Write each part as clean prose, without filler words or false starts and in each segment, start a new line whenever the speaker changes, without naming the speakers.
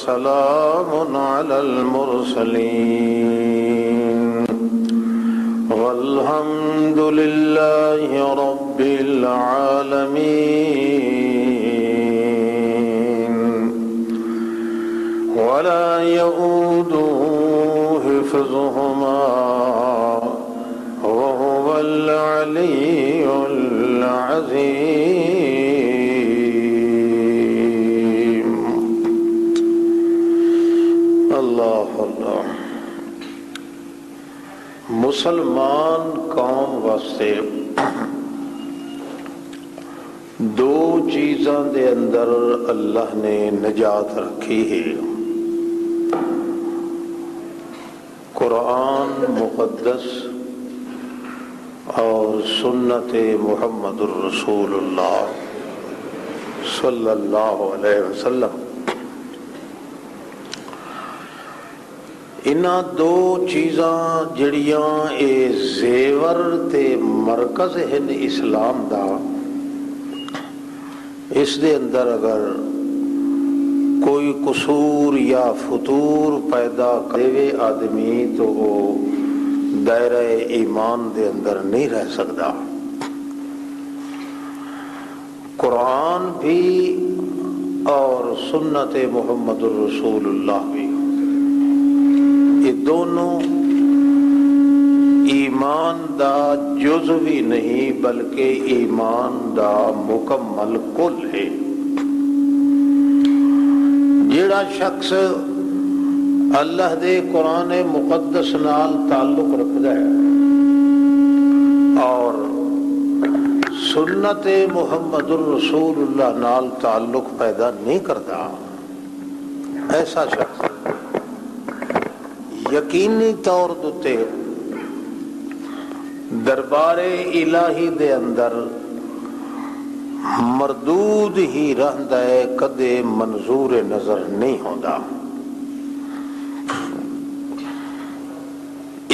وسلام على المرسلين والحمد لله رب العالمين ولا يؤوده حفظهما وهو العلي العظيم. اللہ اللہ. مسلمان قوم واسطے دو چیزاں دے اندر اللہ نے نجات رکھی ہے. قرآن مقدس اور سنت محمد الرسول اللہ صلی اللہ علیہ وسلم. انہاں دو چیزاں جڑیاں اے زیور تے مرکز ہیں اسلام دا، اس دے اندر اگر کوئی قصور یا فتور پیدا کرے آدمی تو وہ دائرہ ایمان دے اندر نہیں رہ سکتا. قرآن بھی اور سنت محمد الرسول اللہ بھی، یہ دونوں ایمان دا جزوی نہیں بلکہ ایمان دا مکمل کل ہے. جیڑا شخص اللہ دے قرآن مقدس نال تعلق رکھدا ہے اور سنت محمد الرسول اللہ نال تعلق پیدا نہیں کرتا، ایسا شخص یقینی طور تے دربار الہی دے اندر مردود ہی رہندا ہے، کدے منظور نظر نہیں ہوندا.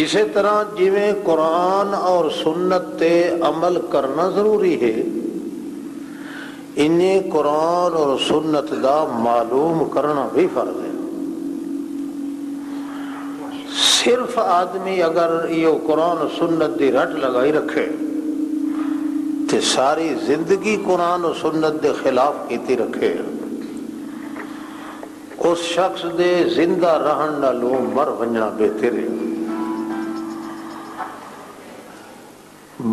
اسی طرح جویں قرآن اور سنت تے عمل کرنا ضروری ہے، انہیں قرآن اور سنت دا معلوم کرنا بھی فرض ہے. صرف آدمی اگر یہ قرآن و سنت دی رٹ لگائی رکھے تے ساری زندگی قرآن و سنت دے خلاف کیتی رکھے، اس شخص دے زندہ رہن نالوں مر ونجنا بہتر ہے.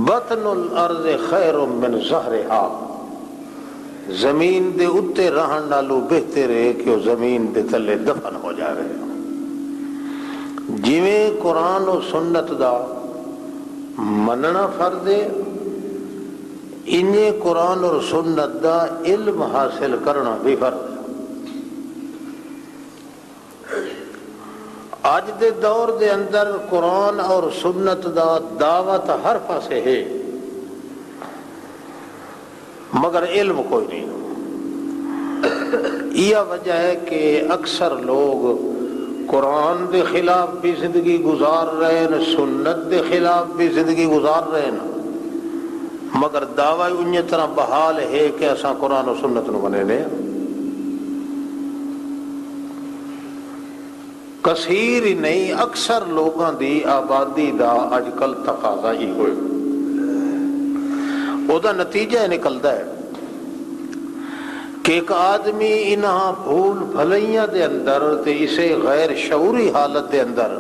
بطن الارض خیر من ظہرہا، زمین دے اتے رہن نالوں بہتر ہے کہ وہ زمین دے تلے دفن ہو جائے. جویں قرآن و سنت دا مننا فرض ہے، انہیں قرآن اور سنت دا علم حاصل کرنا بھی فرض ہے. آج دے دور دے اندر قرآن اور سنت دا دعوت ہر پاسے ہے مگر علم کوئی نہیں. یہ وجہ ہے کہ اکثر لوگ قرآن دے خلاف بھی زندگی گزار رہے ہیں، سنت دے خلاف بھی زندگی گزار رہے ہیں، مگر دعوی انہی طرح بحال ہے کہ ایسا قرآن و سنت نو منے نے. کثیر ہی نہیں، اکثر لوگاں دی آبادی دا اج کل تقاضا ہی ہوئے. او دا نتیجہ نکلدا ہے کہ ایک آدمی انہاں بھول بھلائیاں دے اندر تے اسے غیر شعوری حالت دے اندر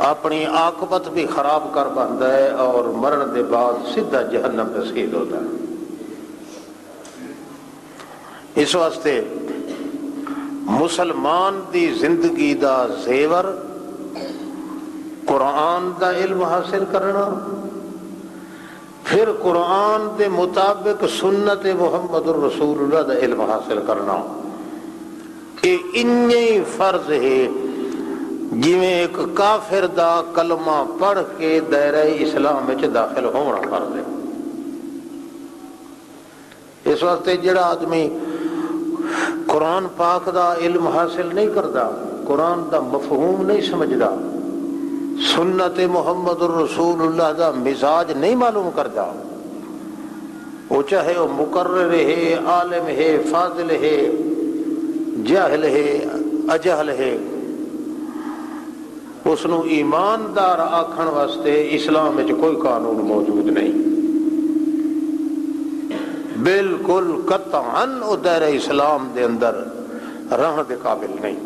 اپنی عاقبت بھی خراب کر بندا ہے اور مرن دے بعد سیدھا جہنم رسید ہوتا ہے. اس واسطے مسلمان دی زندگی دا زیور قرآن دا علم حاصل کرنا، پھر قرآن دے مطابق سنت محمد الرسول اللہ دا علم حاصل کرنا، یہ انہی فرض ہے جویں ایک کافر دا کلمہ پڑھ کے دائرہ اسلام میں داخل ہونا فرض ہے. اس واسطے جڑا آدمی قرآن پاک دا علم حاصل نہیں کرتا، قرآن دا مفہوم نہیں سمجھدا، سنت محمد الرسول اللہ دا مزاج نہیں معلوم کرتا، وہ چاہے وہ مقرر ہے، عالم ہے، فاضل ہے، جہل ہے اجہل ہے اس نو ایماندار آکھن واسطے اسلام وچ کوئی قانون موجود نہیں، بالکل قطعاً او دائرہ اسلام دے اندر رہن دے قابل نہیں۔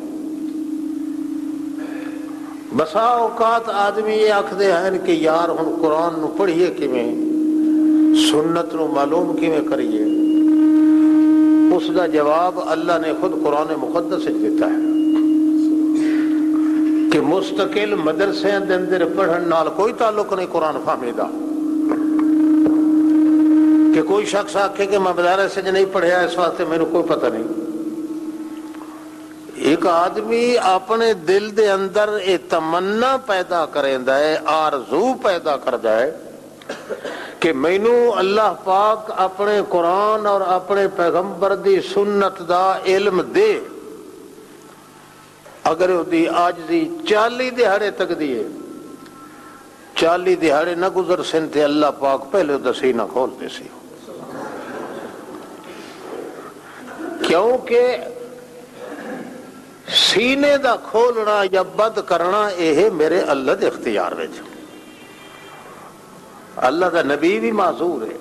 بسا اوقات آدمی یہ آکھدے ہیں کہ یار ہن قرآن نو پڑھیے کیویں، سنت نو معلوم کیویں کریے؟ اس دا جواب اللہ نے خود قرآن مقدس وچ دیتا ہے کہ مستقل مدرسے دے اندر پڑھن نال کوئی تعلق نہیں قرآن فہمی دا، کہ کوئی شخص آکھے کہ میں مدارس سے نہیں پڑھیا اس واسطے میرے کوئی پتہ نہیں۔ ایک آدمی اپنے دل دے اندر ایک تمنا پیدا کریندا ہے، آرزو پیدا کردا ہے کہ مینو اللہ پاک اپنے قرآن اور اپنے پیغمبر دی سنت دا علم دے، اگر دی آجزی 40 دہاڑے تک دیے، 40 دہاڑے نہ گزر سن تے اللہ پاک پہلے دا سینہ کھولتے سی، کیونکہ سینے دا کھولنا یا بند کرنا یہ میرے اللہ دے اختیار وچ۔ اللہ دا نبی بھی معذور ہے،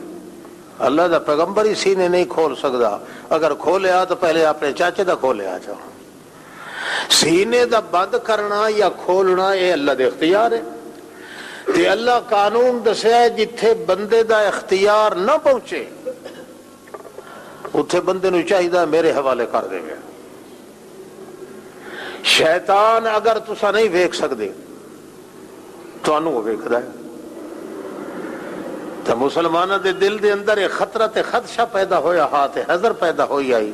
اللہ دا پیغمبر ہی سینے نہیں کھول سکتا، اگر کھولیا تو پہلے اپنے چاچے دا کھولیا جا۔ سینے دا بند کرنا یا کھولنا یہ اللہ دے اختیار ہے، تے اللہ قانون دسیا ہے جتھے بندے دا اختیار نہ پہنچے اتھے بندے نو چاہیے میرے حوالے کر دے گا۔ شیطان اگر تسا نہیں ویکھ سکتے تو انو وہ ویکھدا ہے، تو مسلمانہ دے دل دے اندر ایک خطرہ تے خدشہ پیدا ہویا، ہاتھ حذر پیدا ہوئی آئی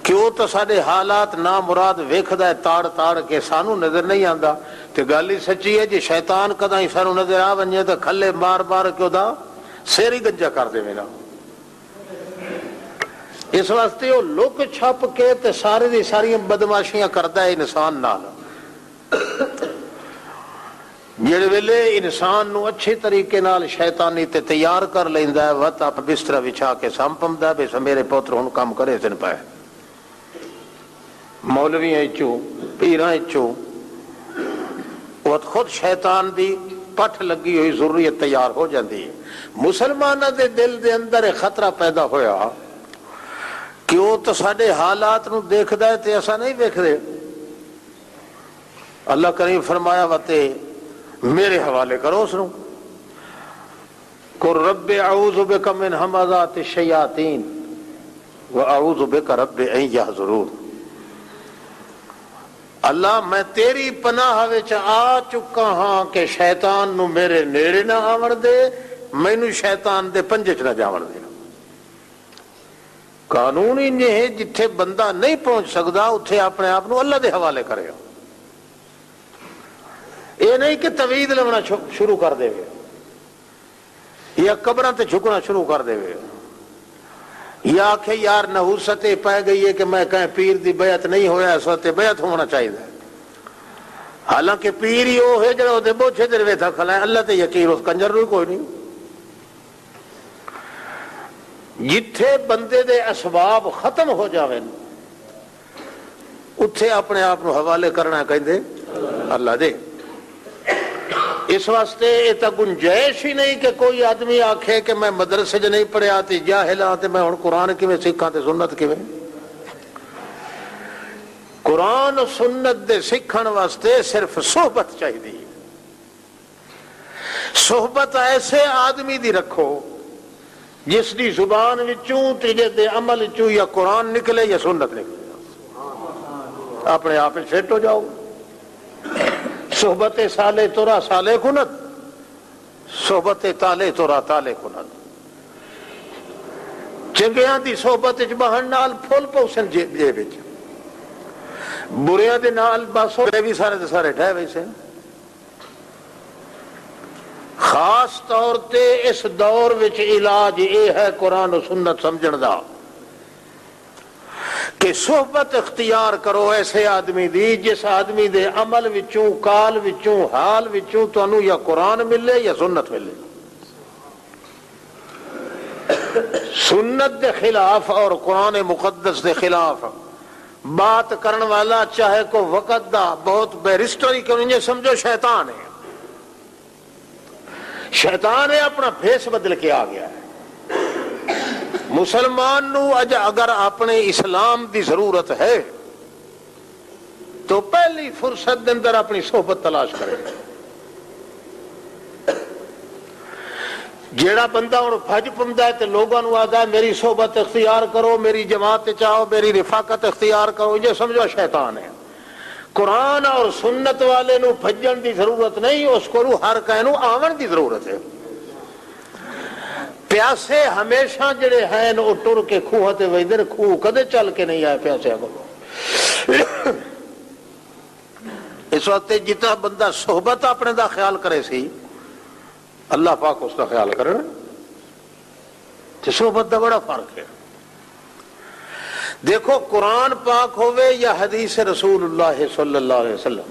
کہ وہ تو سارے حالات نامراد ویکھدا ہے تاڑ تاڑ کے سانو نظر نہیں آندا، تے گل ہی سچی ہے جی شیطان کداں ہی سانو نظر آ ونجے تو کھلے مار مار کے دا سیر ہی گنجا کر دے میرا۔ اس واسطے وہ لک چھپ کے تے سارے دی ساری بدماشیاں کردا ہے انسان نال، جڑے ویلے انسان نو اچھے طریقے نال شیطانی تے تیار کر لیندا ہے، وقت اپ بستر بچھا کے سام پمدا بے میرے پوتر ہن کام کرے تن پائے، مولویاں چوں پیراں چوں وہ خود شیطان دی پٹھ لگی ہوئی ضروریت تیار ہو جاندی ہے۔ مسلمانہ دے دل دے اندر ایک خطرہ پیدا ہویا کہ وہ تو سارے حالات نو دیکھدا ہے تے ایسا نہیں دیکھ دے۔ اللہ کریم فرمایا وتے میرے حوالے کرو اس نو، قل رب اعوذ بک من ہمزات الشیاطین واعوذ بک رب ان یحضرون، اللہ میں تیری پناہ وچ آ چکا ہاں کہ شیطان نو میرے نیڑے نہ آون دے، مینوں شیطان دے پنجے چ نہ جاون دے۔ قانون ہی نہیں ہے جتھے بندہ نہیں پہنچ سکتا اتھے اپنے آپ نو اللہ دے حوالے کرے گا، یہ نہیں کہ توید لونا شروع کر دے گے یا قبراں تے جھکنا شروع کر دے گے، یا آکھے یار نحوست پہ گئی ہے کہ میں کہیں پیر دی بیعت نہیں ہویا اس وقت بیعت ہونا چاہیے، حالانکہ پیر ہی وہ ہے جڑا دے بوچھے دے ویتھا کھلا ہے، اللہ تے یقین اس کنجر نو کوئی نہیں۔ جتھے بندے دے اسباب ختم ہو جاویں اتھے اپنے آپ نو حوالے کرنا کہندے اللہ دے۔ اس واسطے یہ تو گنجائش ہی نہیں کہ کوئی آدمی آکھے کہ میں مدرسے نہیں پڑھیا تے جاہل ہاں تے میں ہن قرآن کیویں سیکھاں تے سنت کیویں۔ قرآن و سنت دے سیکھن واسطے صرف صحبت چاہیے، صحبت ایسے آدمی دی رکھو جس دی زبان وچوں تے دے عمل وچوں یا قرآن نکلے یا سنت نکلے، اپنے آپ فٹ ہو جاؤ۔ صحبت سالے تورا سالے کنت، صحبت تالے تورا تالے کنت۔ چنگیاں دی صحبت وچ بہن نال پھول پوسن جے وچ، بریاں دے نال بس بھی سارے دے سارے ٹھہ ویسے۔ خاص طور تے اس دور وچ علاج یہ ہے قرآن و سنت سمجھن دا کہ صحبت اختیار کرو ایسے آدمی دی جس آدمی دے عمل وچوں کال وچوں حال وچوں تانوں یا قرآن ملے یا سنت ملے۔ سنت دے خلاف اور قرآن مقدس دے خلاف بات کرن والا چاہے کو وقت دا بہت بیرسٹر ہی کیوں نہیں سمجھو شیطان ہے. شیطان ہے اپنا بھیس بدل کے آ گیا ہے. مسلمان نو اگر اپنے اسلام دی ضرورت ہے تو پہلی فرصت دے اندر اپنی صحبت تلاش کرے. جیڑا بندہ ہوں بھج پوندا ہے تے لوگاں نوں آخدا ہے میری صحبت اختیار کرو، میری جماعت چاہو، میری رفاقت اختیار کرو، یہ سمجھو شیطان ہے. قرآن اور سنت والے نو بھجن دی ضرورت نہیں، اس کو ہر کہے نو آون دی ضرورت ہے. پیاسے ہمیشہ جڑے ہیں وہ ٹر کے خوہ تے ویندے نے، خوہ کدے چل کے نہیں آئے پیاسے کو. اس وقت جتنا بندہ صحبت اپنے دا خیال کرے سی اللہ پاک اس کا خیال کرے. صحبت دا بڑا فرق ہے. دیکھو قرآن پاک ہوئے یا حدیث رسول اللہ صلی اللہ علیہ وسلم،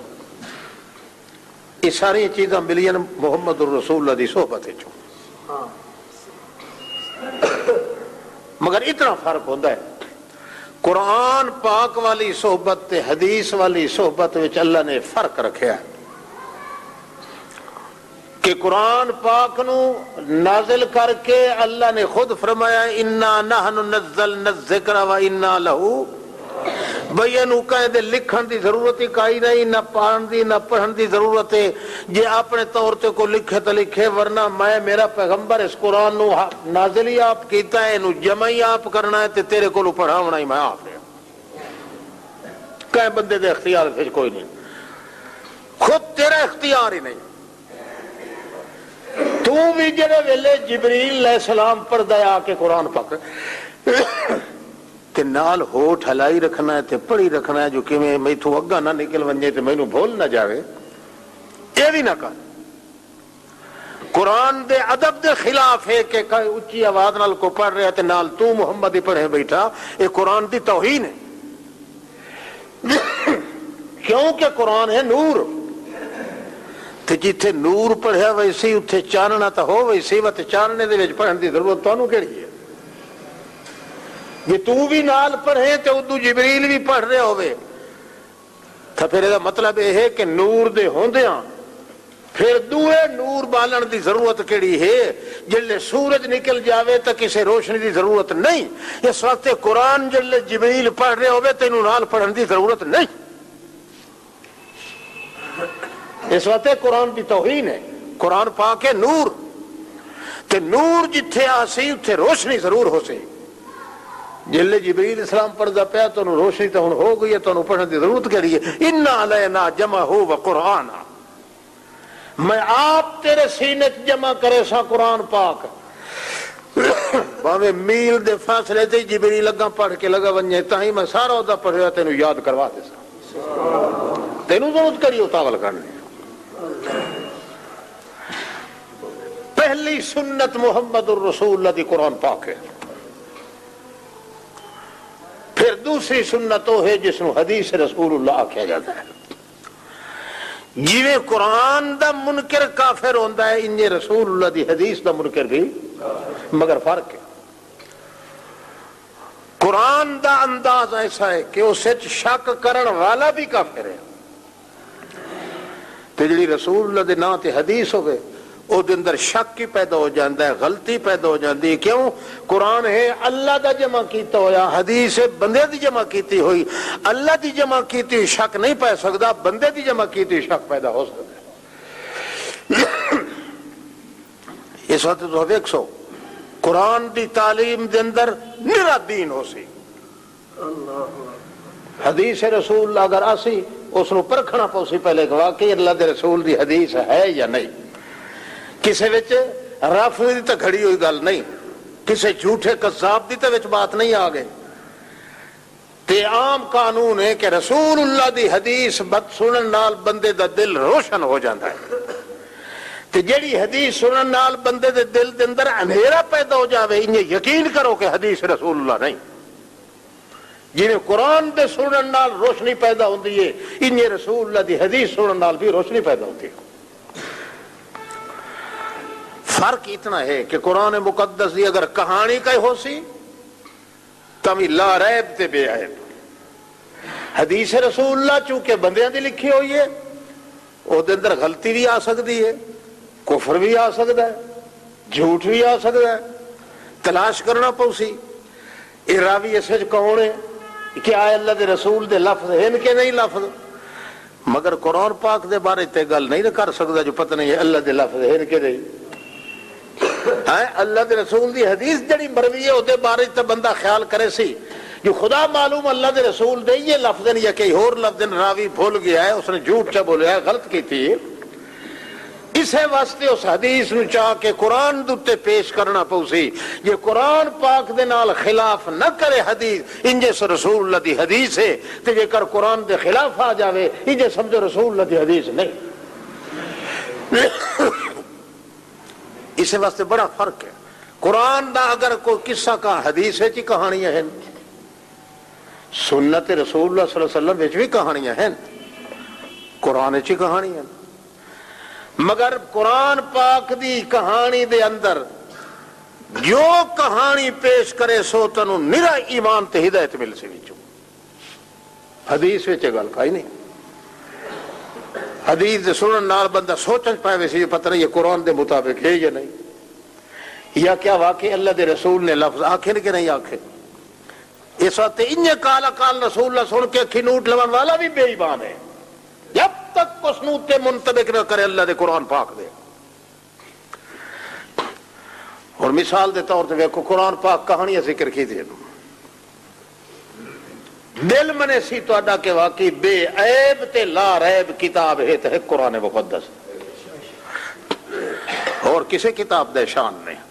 یہ ساری چیزاں ملین محمد الرسول اللہ دی صحبت ہے. مگر اتنا فرق ہوتا ہے قرآن پاک والی صحبت تے حدیث والی صحبت وچ اللہ نے فرق رکھیا ہے کہ قرآن پاک نو نازل کر کے اللہ نے خود فرمایا انا نحن نزلنا الذکر و انا لہو. بھئی انہوں کہیں دے لکھن دی ضرورت ہی کائی نہیں، نہ پڑھن دی نہ پڑھن دی ضرورت ہے. جے اپنے طور تے کو لکھے تو لکھے، ورنہ میں میرا پیغمبر اس قرآن نو نازل ہی آپ کیتا ہے، انہوں جمع ہی آپ کرنا ہے تے تیرے کو پڑھاونا ہی میں آپ نے. کہیں بندے دے اختیار پھر کوئی نہیں، خود تیرا اختیار ہی نہیں. تو بھی جڑے ویلے جبریل علیہ السلام پڑھدا آ کے قرآن پاک تے نال ہوٹھ ہلائی رکھنا ہے تے پڑھی رکھنا ہے جو کہ میں میتھوں اگا نہ نکل ونجے تے مینوں بھول نہ جاوے، یہ بھی نہ کر. قرآن دے ادب دے خلاف ہے کہ اچھی آواز نال کو پڑھ رہا تے نال تو محمد ہی پڑھے بیٹھا، یہ قرآن دی توہین ہے. کیونکہ قرآن ہے نور، تے جتھے نور پڑھیا ویسے اتھے چاننا تو ہو ویسے وقت چاننے دے وچ پڑھن دی ضرورت تانوں کیڑی ہے؟ یہ تو بھی نال پڑھے تے ادو جبریل بھی پڑھ رہے ہوئے تو پھر یہ مطلب یہ ہے کہ نور دے ہوندیاں پھر دوئے نور بالن دی ضرورت کیڑی ہے؟ جلے سورج نکل جاوے تو کسے روشنی دی ضرورت نہیں. اس وقت قرآن جلے جبریل پڑھ رہے ہوئے تینوں نال پڑھن دی ضرورت نہیں. اس وقت قرآن دی توہین ہے. قرآن پاک ہے نور، تے نور جتھے آسی اتھے روشنی ضرور ہو سی. جلے جبریل اسلام پڑھدا پیا تو روشنی تو ہن ہو گئی ہے، تو پڑھن دی ضرورت کیڑی ہے؟ انا علینا جمعہ و قرآن، میں آپ تیرے سینے جمع کرے سا قرآن پاک. باویں میل دے فاصلے تے جبریل لگا پڑھ کے لگا ونجے تاں میں سارا اودا پڑھیا تینوں یاد کروا دے سا. تینوں ضرورت کری اتاول کرنے. پہلی سنت محمد الرسول اللہ دی قرآن پاک ہے. پھر دوسری سنت وہ ہے جس نو حدیث رسول اللہ آکھیا جاتا ہے. جیویں قرآن دا منکر کافر ہوندا ہے انجے رسول اللہ دی حدیث دا منکر بھی، مگر فرق ہے. قرآن دا انداز ایسا ہے کہ اس وچ شک کرن والا بھی کافر ہے، تے جڑی رسول اللہ دے نام تے حدیث ہوئے او دے اندر شک ہی پیدا ہو جاندہ ہے، غلطی پیدا ہو جاندی ہے. کیوں؟ قرآن ہے اللہ دا جمع کیتا ہویا، حدیث ہے بندے دی جمع کیتی ہوئی. اللہ دی جمع کیتی ہوئی شک نہیں پہ سکتا، بندے دی جمع کیتی ہوئی شک پیدا ہو سکتا ہے. اس وقت تو دیکھ سو قرآن دی تعلیم دے اندر نرا دین ہو سی. حدیث رسول اللہ اگر آسی اس نو پرکھنا پو سی پہلے کہ واقعی اللہ دے رسول دی حدیث ہے یا نہیں. کسے وچ رافضی دی تے کھڑی ہوئی گل نہیں، کسے جھوٹے قذاب دی تے وچ بات نہیں آ گئی. تے عام قانون ہے کہ رسول اللہ دی حدیث بد سنن نال بندے دا دل روشن ہو جاتا ہے. تے جیڑی حدیث سنن نال بندے دے دل دے اندر اندھیرا پیدا ہو جاوے انہیں یقین کرو کہ حدیث رسول اللہ نہیں. جنہیں قرآن دے سنن نال روشنی پیدا ہوندی ہے انہیں رسول اللہ دی حدیث سنن نال بھی روشنی پیدا ہوتی ہے. فرق اتنا ہے کہ قرآن مقدس دی اگر کہانی کا ہو سی تمی لا ریب تے بے عیب، حدیث رسول اللہ چونکہ بندیاں دی لکھی ہوئی ہے، او دے اندر غلطی بھی آ سکتی ہے، کفر بھی آ سکتا ہے، جھوٹ بھی آ سکتا ہے، تلاش کرنا پوسی یہ راوی اس وچ کون ہے، کیا اللہ دے رسول دے لفظ ہیں کہ نہیں لفظ، مگر قرآن پاک دے بارے تے گل نہیں کر سکتا جو پتہ نہیں ہے اللہ دے لفظ ہیں کہ نہیں. اللہ دے رسول دی حدیث جڑی مروی ہے وہ بارے تے بندہ خیال کرے سی جو خدا معلوم اللہ دے رسول دے یہ لفظ یا کئی اور لفظ راوی بھول گیا ہے، اس نے جھوٹ چا بولیا ہے، غلط کی تھی، اسے واسطے اس حدیث نو چاہ کے قرآن دوتے پیش کرنا پوسی. یہ قرآن پاک دے نال خلاف نہ کرے حدیث انجے سے رسول اللہ دی حدیث ہے، تے جے کر قرآن دے خلاف آ جاوے انجے سمجھو رسول اللہ دی حدیث نہیں. اسے واسطے بڑا فرق ہے. قرآن دا اگر کوئی قصہ کا حدیث ہے چی کہانیاں ہیں، سنت رسول اللہ صلی اللہ علیہ وسلم بھی کہانیاں ہیں، قرآن چی کہانیاں ہیں، مگر قرآن پاک دی کہانی دے اندر جو کہانی پیش کرے سو تنو نرا ایمان تے ہدایت مل سے وچوں. حدیث وچ گل کھائی نہیں. حدیث دے سنن نال بندہ سوچن پائے ویسے پتہ نہیں یہ قرآن دے مطابق ہے یا نہیں، یا کیا واقعی اللہ دے رسول نے لفظ آکھے کہ نہیں آکھے. اس وقت انجے کالا کال رسول اللہ سن کے اکھی نوٹ لون والا بھی بے ایمان ہے جب تک اس نوٹ تے منطبق نہ کرے اللہ دے قرآن پاک دے. اور مثال دے طور تے ویکھو قرآن پاک کہانیاں ذکر کی دے دل منے سی تو اڈا کے واقعی بے عیب تے لا ریب کتاب ہے تے قرآن مقدس اور کسی کتاب دے شان نہیں.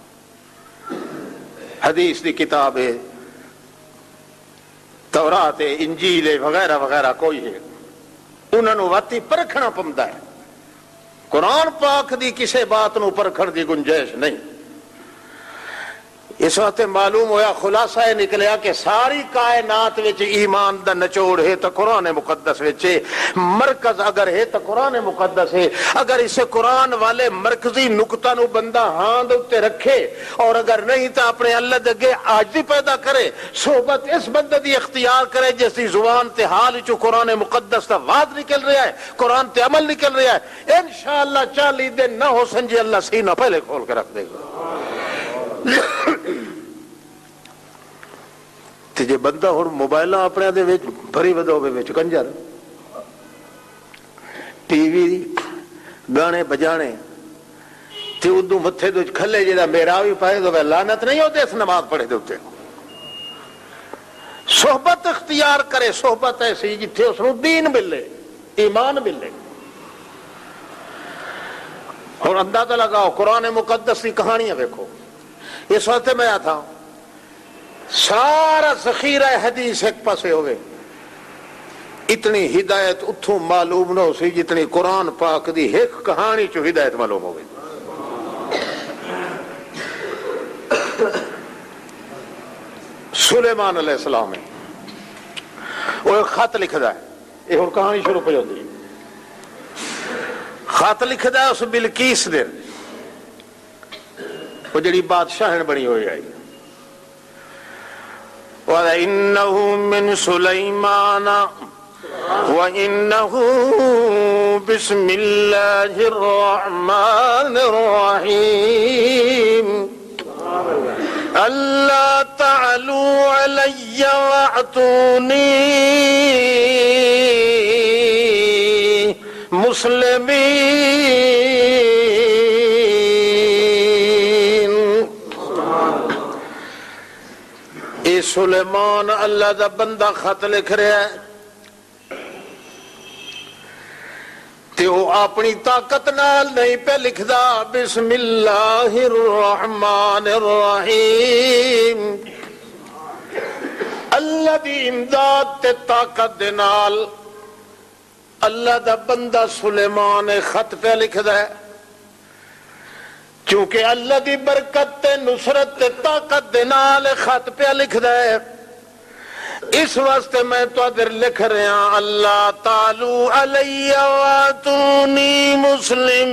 حدیث دی کتاب ہے، تورات ہے، انجیل ہے، وغیرہ وغیرہ کوئی ہے، انہوں نے واتی پرکھنا پمدا ہے. قرآن پاک دی کسی بات نو پرکھن دی گنجائش نہیں. اس وقت معلوم ہویا خلاصہ نکلیا کہ ساری کائنات وچ ایمان دا نچوڑ ہے تو قرآن مقدس وچ مرکز اگر ہے تو قرآن مقدس ہے. اگر اسے قرآن والے مرکزی نقطہ نو بندہ ہاند اتے رکھے اور اگر نہیں تو اپنے اللہ دے اگے عاجزی پیدا کرے، صحبت اس بندے دی اختیار کرے جس دی زبان تے حال چو قرآن مقدس دا وعد نکل رہا ہے، قرآن تے عمل نکل رہا ہے، انشاءاللہ 40 دن نہ ہو سنجے اللہ سینہ پہلے کھول کے رکھ دے گا. تے جے بندہ ہن موبائلاں اپنے دے وچ بھری ودوے وچ کنجر ٹی وی گانے بجانے تے اودوں متھے دے کھلے جڑا میرا بھی پائے تو لعنت نہیں ہوتے اس نماز پڑھے دے اوتے. صحبت اختیار کرے، صحبت ایسی جتھے اس نو دین ملے، ایمان ملے. اور اندازہ لگاؤ قرآن مقدس کی کہانیاں دیکھو. اس وقت میں آتا سارا ذخیرہ حدیث ایک پاسے ہوئے، اتنی ہدایت اتھوں معلوم نہ ہو سی جتنی قرآن پاک دی ایک کہانی چو ہدایت معلوم ہو گئی. سلیمان علیہ السلام ہے وہ ایک خط لکھدا ہے، یہ ہن کہانی شروع پہ ہوتی ہے. خط لکھدا ہے اس بلقیس دے، وہ جڑی بادشاہ بنی ہوئی آئی. وَإِنَّهُ مِن سُلَيْمَانَ وَإِنَّهُ بِسْمِ اللَّهِ الرَّحْمَنِ الرَّحِيمِ أَلَّا تَعْلُوا عَلَيَّ وَأْتُونِي مُسْلِمِينَ. اے سلیمان اللہ دا بندہ خط لکھ رہا ہے تے وہ اپنی طاقت نال نہیں پہ لکھدا. بسم اللہ الرحمن الرحیم، اللہ دی امداد تے طاقت دے نال اللہ دا بندہ سلیمان خط پہ لکھدا ہے. چونکہ اللہ دی برکت تے نصرت تے طاقت دے نال خط پہ لکھدا ہے، اس واسطے میں تو ادھر لکھ رہا اللہ تعالو علی واتونی مسلمین.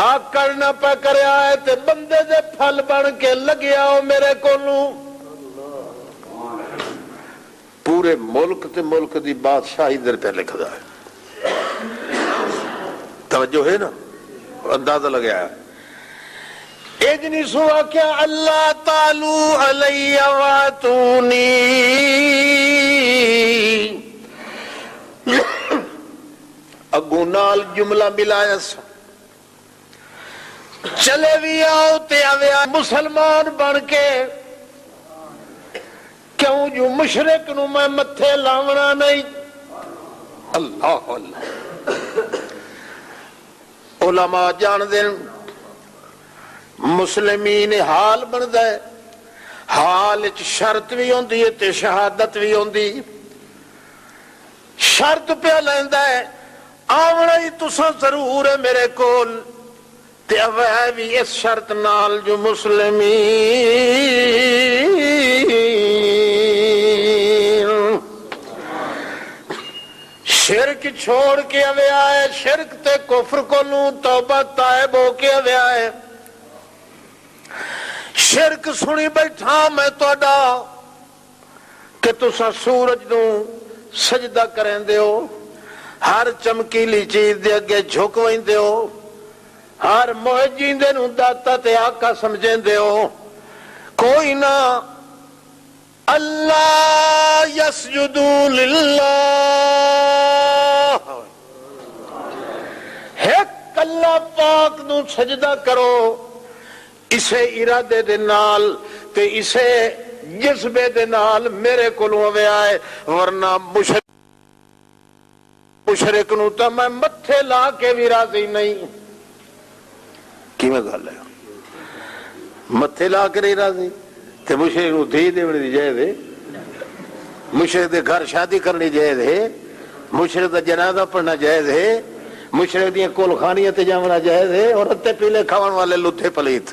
آکڑ نہ پہ کرے آئے تے بندے دے پھل بن کے لگیا ہو میرے کولوں. پورے ملک تے ملک دی بادشاہی در پہ لکھدا ہے. توجہ ہے نا, اندازہ لگیا ہے. اجنی سوا کیا اللہ تعالی علی واتونی, اگوں نال جملہ ملایا سا, چلے بھی آؤ تے آویا مسلمان بن کے, کیوں جو مشرک نو میں متھے لاونا نہیں. اللہ اللہ, علماء جان دین مسلمین حال بندا ہے, حال وچ شرط بھی ہوندی ہے تے شہادت بھی ہوندی. شرط پہ لیندا ہے آونا ہی تساں ضرور ہے میرے کول, تے اوہ بھی اس شرط نال جو مسلمین شرک چھوڑ کے اوے آئے, شرک تے کفر کو لوں توبہ تائب ہو کے اوے آئے. شرک سنی بیٹھا میں توڑا کہ تسا سورج نو سجدہ کریں دے ہو, ہر چمکیلی چیز دے اگے جھک وہیں دے ہو, ہر موجین دے نو داتا تے آقا سمجھیں دے ہو. کوئی نہ اللہ یسجدو للہ, ایک اللہ پاک نو سجدہ کرو, اسے ارادے دے نال تے اسے جذبے دے نال میرے کولوں ہوے آئے, ورنہ مشرک نو تا میں متھے لا کے بھی راضی نہیں. کی میں گل ہے, متھے لا کے نہیں راضی تے مشرک نو دھی دیوڑی دی جائے دے, مشرک دے گھر شادی کرنی جائے دے, مشرک دا جنازہ پڑھنا جائے دے, مشرک دیاں کول خانیاں تے جاونا جائے دے, اور رتے پیلے کھاون والے لتھے پلیت.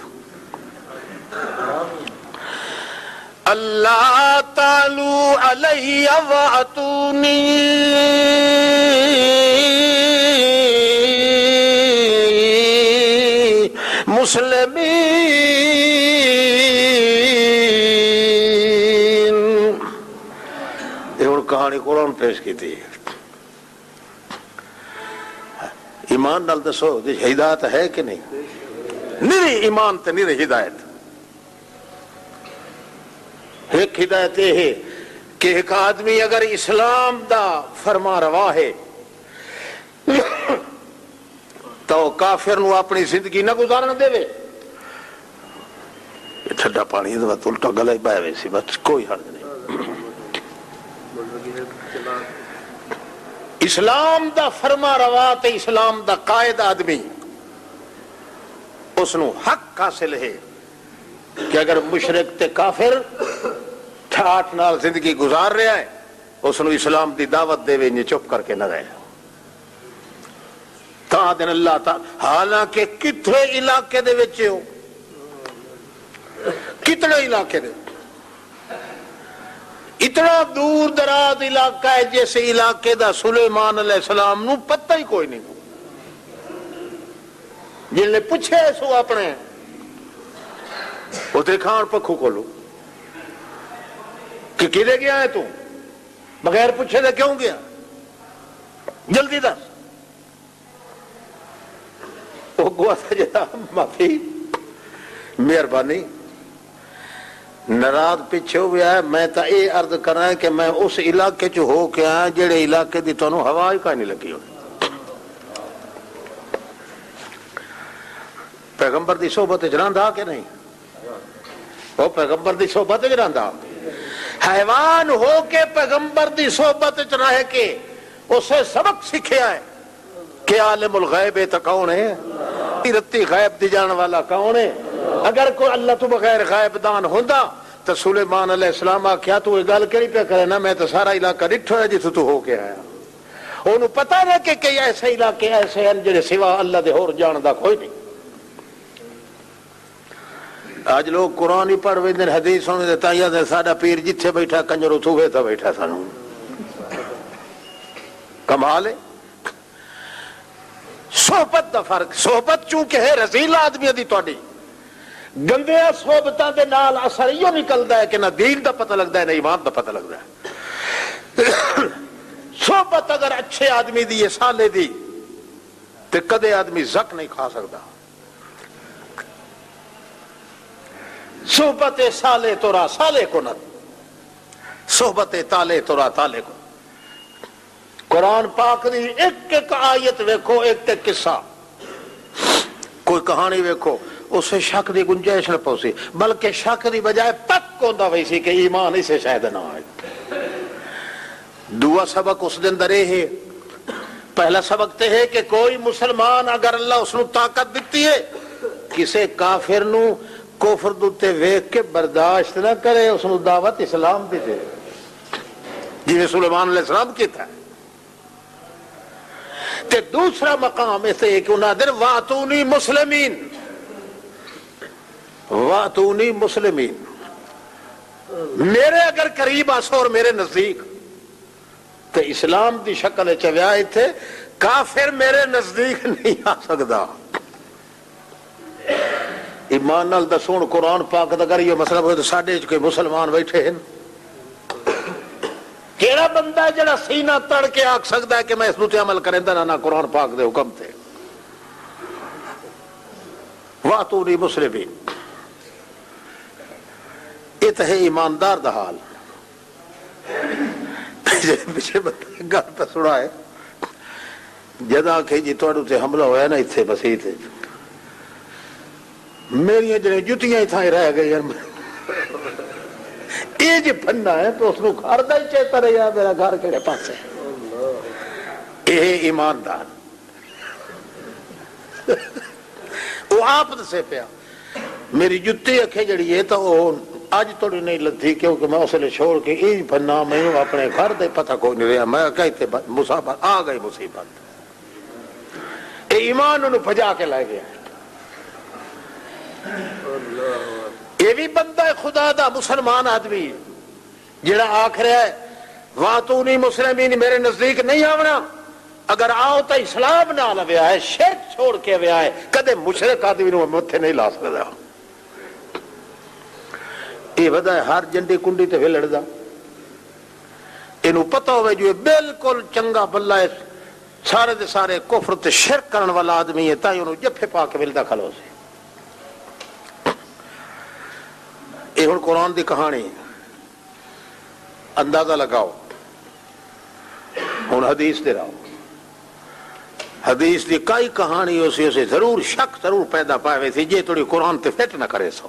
اللہ تعالی علیہ واتونی مسلمین. یہ اور کہانی قرآن پیش کی تھی. ایمان نال دسو ہدایت ہے کہ نہیں؟ نہیں ایمان تے نہیں ہدایت. ایک ہدایت یہ ہے کہ ایک آدمی اگر اسلام دا فرما روا ہے تو کافر نو اپنی زندگی نہ گزارن دے وے. ٹھنڈا پانی دا الٹا گلا ہی بہے وے سی, بس کوئی حرج نہیں. اسلام دا فرما روا تے اسلام دا قائد آدمی, اس نو حق حاصل ہے کہ اگر مشرک تے کافر ٹھاٹ نال زندگی گزار رہا ہے, اس نو اسلام دی دعوت دے وے, چپ کر کے نہ رہے. تا دن اللہ تعالی حالانکہ کتنے علاقے دے وچ ہو, کتنے علاقے دے, اتنا دور دراز علاقہ ہے جیسے علاقے دا سلیمان علیہ السلام نو پتہ ہی کوئی نہیں. جن نے پوچھے سو اپنے وہ کھان پکھو کھولو کہ کدے گیا ہے تو بغیر پوچھے دے کیوں گیا, جلدی دس. وہ گوا تھا جا معافی مہربانی ناراض پیچھے ہویا ہے. میں تا اے عرض کر رہا ہے کہ میں اس علاقے چ ہو کے آیا جڑے علاقے دی تانوں ہوا ہی کا نہیں لگی ہوئی. پیغمبر دی صحبت وچ رہندا کہ نہیں؟ وہ پیغمبر دی صحبت وچ رہندا. حیوان ہو کے پیغمبر دی صحبت وچ رہ کے اسے سبق سکھیا ہے کہ عالم الغیب ہے تو کون ہے, رتی غیب دی جان والا کون ہے. اگر کوئی اللہ تو بغیر غیب دان ہوندا تو سلیمان علیہ السلام آکھیا تو یہ گل کری پہ کرے نا, میں تو سارا علاقہ ڈٹھو ہے جتھوں تو ہو کے آیا. انہوں پتہ نہ کہ کئی ایسے علاقے ایسے ہیں جڑے سوا اللہ دے ہور جان دا کوئی نہیں. آج لوگ قرآن ہی پڑھ ویندے حدیث سن دے تائیں دے ساڈا پیر جتھے بیٹھا کنجر اتھوں ویتا بیٹھا سانوں. کمال ہے. صحبت دا فرق, صحبت چونکہ ہے رذیل آدمی دی تواڈی, گندے صحبتاں دے نال اثر ایو نکلدا ہے کہ نہ دین دا پتہ لگدا ہے نہ ایمان دا پتہ لگدا ہے. صحبت اگر اچھے آدمی دی سالے دی تے کدے آدمی زک نہیں کھا سکتا. صحبت سالے تورا سالے کو نہ، صحبت تالے تورا تالے کو. قرآن پاک دی ایک ایک آیت ویکھو، ایک ایک قصہ، کوئی کہانی ویکھو، اسے شک دی گنجائش نہ پوسی، بلکہ شک دی بجائے پک ہوندا ویسی کہ ایمان اسے شاید نہ آئے. دعا سبق اس دن درے ہے. پہلا سبق تے ہے کہ کوئی مسلمان اگر اللہ اس نو طاقت دیتی ہے کسے کافر نو کفر دوتے ویک کے برداشت نہ کرے، اس نو دعوت اسلام دی دے جی سلیمان علیہ السلام کی تھا. تے دوسرا مقام ایسے ہے کہ انہاں در واتونی مسلمین، واتونی مسلمین، میرے اگر قریب آسو اور میرے نزدیک تو اسلام دی شکل چویائے تھے، کافر میرے نزدیک نہیں آ سکتا. ایمان نال دسون قرآن پاک دا اگر یہ مسئلہ ہوئے تو ساڑھے کوئی مسلمان بیٹھے ہیں، کیڑا بندہ ہے جڑا سینہ تڑ کے آکھ سکتا ہے کہ میں اس نوتے عمل کریں دا نہ قرآن پاک دے حکم تھے. واتونی مسلمین، یہ تو ہے ایماندار دا حال. پیچھے گل پہ سنا ہے جدا کہ جی تھوڑے تے حملہ ہوا ہے نا اتنے مسیح تے میری جڑے جتیاں اتنا ہی رہ گئی یہ جی پنا ہے تو اس کو گھر کا ہی چیتا رہا میرا گھر کہڑے پاس ہے. یہ ایماندار وہ آپ دسے پیا میری جتی اکھے جڑی ہے تو وہ اج تھوڑی نہیں لدھی کیونکہ میں اس لیے چھوڑ کے یہ بننا میں اپنے گھر دے پتہ کوئی نہیں رہا. میں کہتے مصیبت آ گئی، مصیبت یہ ایمان انہوں بھجا کے لائے گیا. یہ بھی بندہ خدا دا مسلمان آدمی جڑا آکھ رہا ہے واتونی مسلمین میرے نزدیک نہیں آونا، اگر آؤ تو اسلام نہ لویا ہے، شرک چھوڑ کے ویا ہے، کدے مشرک آدمی نو متھے نہیں لا سکتا. یہ ودا ہے ہر جنڈی کنڈی تے لڑدا، اینو پتہ ہوئے جو بالکل چنگا بلا ہے، سارے دے سارے کفر تے شرک کرن والا آدمی ہے، تاں انہوں جفے پا کے ملدا کھلو سے. یہ ہن قرآن دی کہانی اندازہ لگاؤ. ہن حدیث دے راؤ، حدیث دی کئی کہانی اسے ضرور شک ضرور پیدا پائے تھی جے تھوڑی قرآن تے فٹ نہ کرے سو.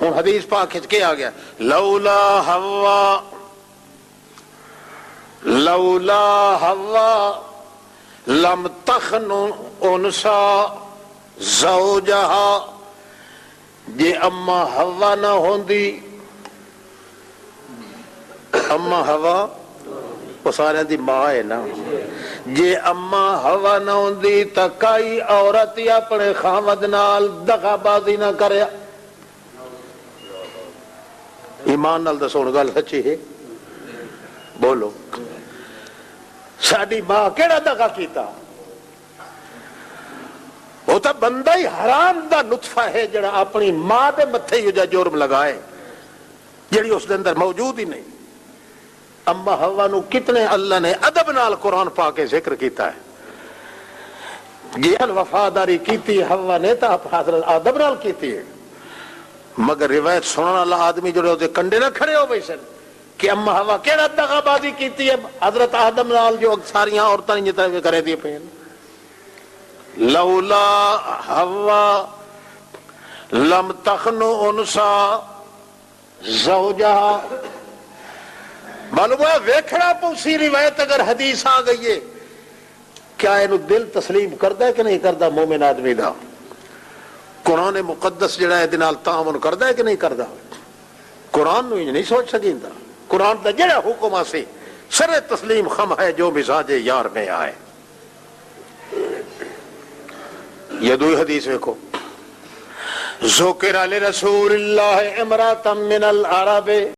ہوں حدیث پاک کھچ کے آ گیا لولا حوا لم تخن انسا زوجہا، جے اما حوا نہ ہوندی، اما حوا وہ سارے دی ماں ہے نا، جے اما حوا نہ ہوندی تا کئی عورت اپنے خامد نال دغا بازی نہ کریا. ایمان نال دسو گل سچی ہے؟ بولو ساڈی ماں کیڑا دغا کیتا؟ وہ تو بندہ ہی حرام دا نطفہ ہے جڑا اپنی ماں دے متھے ہی جرم لگائے جڑی اس دے اندر موجود ہی نہیں. اما حوا نو کتنے اللہ نے ادب نال قرآن پاک کے ذکر کیتا ہے. جی وفاداری کیتی حوا نے تو حضرت آدم نال کیتی ہے، مگر روایت سننے والا آدمی جو کنڈے نہ کھڑے ہو گئے سن کہ اما حوا کیڑا دغا بازی کیتی ہے حضرت آدم نال جو ساریاں عورتاں جتنے کرے دی پے. لولا حوا لم تخن انسا زوجہا. معلوم ہے ویکھنا پوسی روایت اگر حدیث آ گئی ہے کیا اینو دل تسلیم کردا ہے کہ نہیں کردا؟ مومن آدمی دا قرآن مقدس جڑا ہے دنال تعامل کردا ہے کہ نہیں کردا؟ قرآن نو نہیں سوچ سکیندا. قرآن دا جڑا حکم آسی سر تسلیم خم ہے جو مزاج یار میں آئے. یہ دوئی حدیث ویکھو. ذکر لرسول اللہ امرأة من العرب